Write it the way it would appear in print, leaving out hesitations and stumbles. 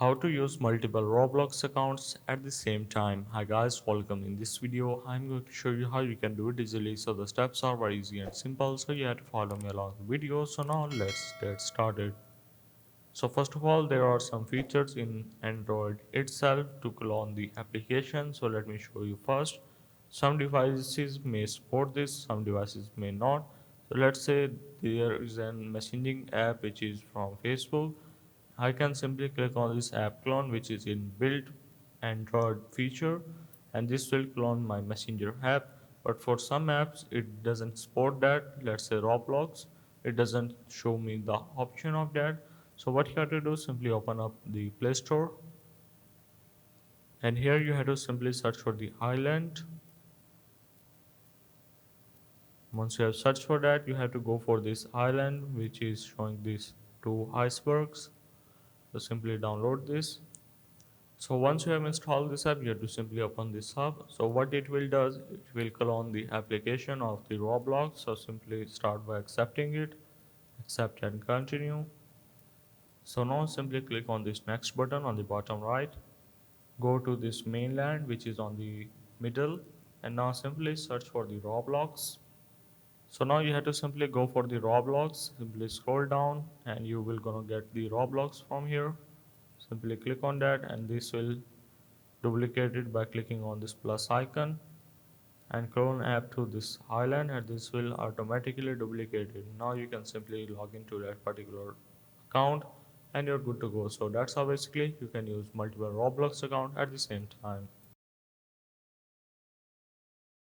How to use multiple Roblox accounts at the same time. Hi guys, welcome. In this video I'm going to show you how you can do it easily. So the steps are very easy and simple, so you have to follow me along the video. So now let's get started. So first of all, there are some features in Android itself to clone the application. So let me show you first. Some devices may support this, some devices may not. So let's say there is a messaging app which is from Facebook. I can simply click on this app clone, which is in built Android feature, and this will clone my messenger app. But for some apps it doesn't support that. Let's say Roblox, it doesn't show me the option of that. So what you have to do, simply open up the Play Store, and here you have to simply search for the island. Once you have searched for that, you have to go for this island which is showing these two icebergs. So simply download this. So once you have installed this app, you have to simply open this up. So what it will does, it will clone the application of the Roblox. So simply start by accepting it, accept and continue. So now simply click on this next button on the bottom right. Go to this mainland which is on the middle, and now simply search for the Roblox. So now you have to simply go for the Roblox. Simply scroll down and you will gonna get the Roblox from here. Simply click on that and this will duplicate it by clicking on this plus icon and clone app to this island, and this will automatically duplicate it. Now you can simply log into that particular account and you're good to go. So that's how basically you can use multiple Roblox account at the same time.